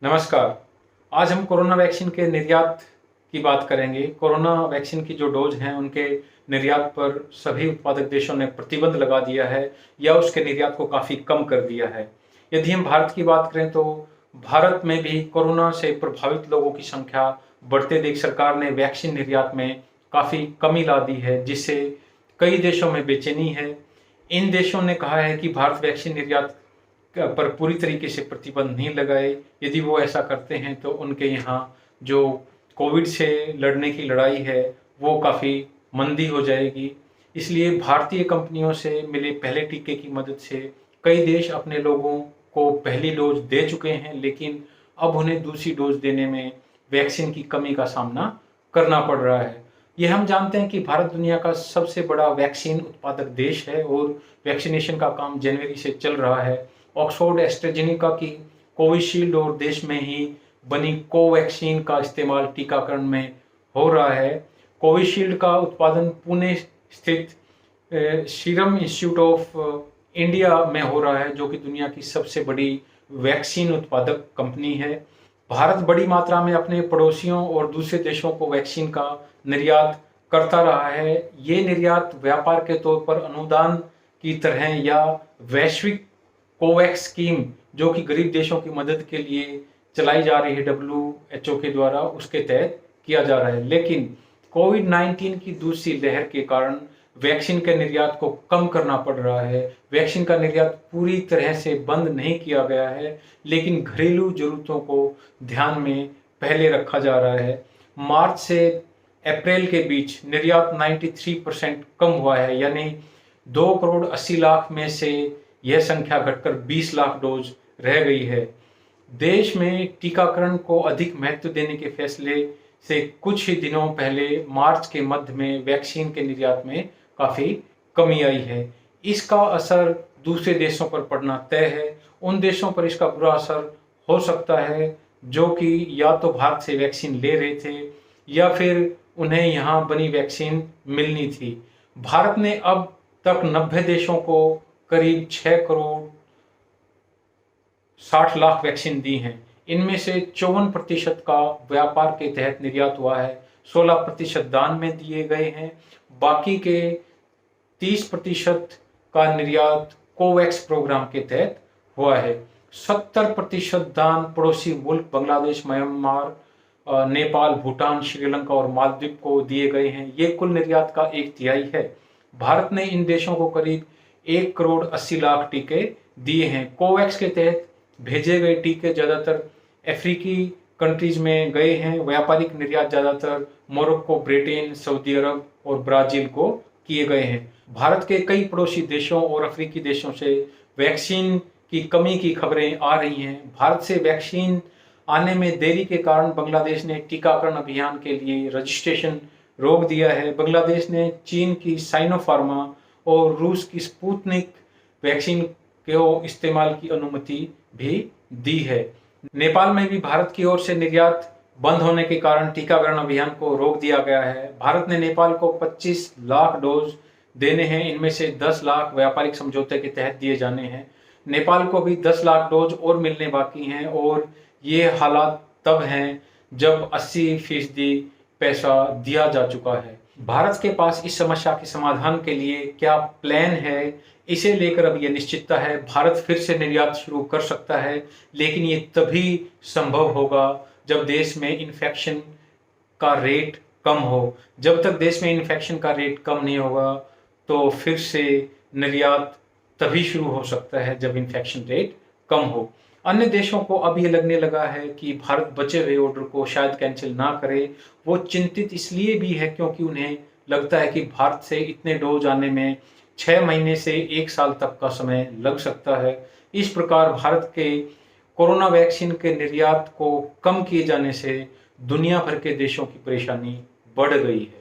नमस्कार। आज हम कोरोना वैक्सीन के निर्यात की बात करेंगे। कोरोना वैक्सीन की जो डोज हैं उनके निर्यात पर सभी उत्पादक देशों ने प्रतिबंध लगा दिया है या उसके निर्यात को काफ़ी कम कर दिया है। यदि हम भारत की बात करें तो भारत में भी कोरोना से प्रभावित लोगों की संख्या बढ़ते देख सरकार ने वैक्सीन निर्यात में काफ़ी कमी ला दी है, जिससे कई देशों में बेचैनी है। इन देशों ने कहा है कि भारत वैक्सीन निर्यात पर पूरी तरीके से प्रतिबंध नहीं लगाए। यदि वो ऐसा करते हैं तो उनके यहाँ जो कोविड से लड़ने की लड़ाई है वो काफ़ी मंदी हो जाएगी। इसलिए भारतीय कंपनियों से मिले पहले टीके की मदद से कई देश अपने लोगों को पहली डोज दे चुके हैं, लेकिन अब उन्हें दूसरी डोज देने में वैक्सीन की कमी का सामना करना पड़ रहा है। ये हम जानते हैं कि भारत दुनिया का सबसे बड़ा वैक्सीन उत्पादक देश है और वैक्सीनेशन का काम जनवरी से चल रहा है। ऑक्सफोर्ड एस्ट्राजेनेका की कोविशील्ड और देश में ही बनी कोवैक्सीन का इस्तेमाल टीकाकरण में हो रहा है। कोविशील्ड का उत्पादन पुणे स्थित सीरम इंस्टीट्यूट ऑफ इंडिया में हो रहा है, जो कि दुनिया की सबसे बड़ी वैक्सीन उत्पादक कंपनी है। भारत बड़ी मात्रा में अपने पड़ोसियों और दूसरे देशों को वैक्सीन का निर्यात करता रहा है। ये निर्यात व्यापार के तौर पर अनुदान की तरह या वैश्विक कोवैक्स स्कीम, जो कि गरीब देशों की मदद के लिए चलाई जा रही है WHO के द्वारा, उसके तहत किया जा रहा है। लेकिन कोविड-19 की दूसरी लहर के कारण वैक्सीन के निर्यात को कम करना पड़ रहा है। वैक्सीन का निर्यात पूरी तरह से बंद नहीं किया गया है, लेकिन घरेलू जरूरतों को ध्यान में पहले रखा जा रहा है। मार्च से अप्रैल के बीच निर्यात 93% कम हुआ है, यानी 2 करोड़ 80 लाख में से यह संख्या घटकर 20 लाख डोज रह गई है। देश में टीकाकरण को अधिक महत्व देने के फैसले से कुछ ही दिनों पहले मार्च के मध्य में वैक्सीन के निर्यात में काफ़ी कमी आई है। इसका असर दूसरे देशों पर पड़ना तय है। उन देशों पर इसका बुरा असर हो सकता है जो कि या तो भारत से वैक्सीन ले रहे थे या फिर उन्हें यहाँ बनी वैक्सीन मिलनी थी। भारत ने अब तक 90 देशों को करीब 6 करोड़ 60 लाख वैक्सीन दी हैं। इनमें से 54% का व्यापार के तहत निर्यात हुआ है, 16% दान में दिए गए हैं, बाकी के 30% का निर्यात कोवैक्स प्रोग्राम के तहत हुआ है। 70% दान पड़ोसी मुल्क बांग्लादेश, म्यांमार, नेपाल, भूटान, श्रीलंका और मालदीव को दिए गए हैं। ये कुल निर्यात का 1/3 है। भारत ने इन देशों को करीब 1 करोड़ 80 लाख टीके दिए हैं। कोवैक्स के तहत भेजे गए टीके ज़्यादातर अफ्रीकी कंट्रीज में गए हैं। व्यापारिक निर्यात ज़्यादातर मोरक्को, ब्रिटेन, सऊदी अरब और ब्राज़ील को किए गए हैं। भारत के कई पड़ोसी देशों और अफ्रीकी देशों से वैक्सीन की कमी की खबरें आ रही हैं। भारत से वैक्सीन आने में देरी के कारण बांग्लादेश ने टीकाकरण अभियान के लिए रजिस्ट्रेशन रोक दिया है। बांग्लादेश ने चीन की साइनोफार्मा और रूस की स्पुतनिक वैक्सीन के इस्तेमाल की अनुमति भी दी है। नेपाल में भी भारत की ओर से निर्यात बंद होने के कारण टीकाकरण अभियान को रोक दिया गया है। भारत ने नेपाल को 25 लाख डोज देने हैं। इनमें से 10 लाख व्यापारिक समझौते के तहत दिए जाने हैं। नेपाल को भी 10 लाख डोज और मिलने बाकी हैं और ये हालात तब हैं जब 80% पैसा दिया जा चुका है। भारत के पास इस समस्या के समाधान के लिए क्या प्लान है, इसे लेकर अब यह निश्चितता है। भारत फिर से निर्यात शुरू कर सकता है, लेकिन ये तभी संभव होगा जब देश में इन्फेक्शन का रेट कम हो। जब तक देश में इन्फेक्शन का रेट कम नहीं होगा तो फिर से निर्यात तभी शुरू हो सकता है जब इन्फेक्शन रेट कम हो। अन्य देशों को अब ये लगने लगा है कि भारत बचे हुए ऑर्डर को शायद कैंसिल ना करे। वो चिंतित इसलिए भी है क्योंकि उन्हें लगता है कि भारत से इतने डोज आने में 6 महीने से 1 साल तक का समय लग सकता है। इस प्रकार भारत के कोरोना वैक्सीन के निर्यात को कम किए जाने से दुनिया भर के देशों की परेशानी बढ़ गई है।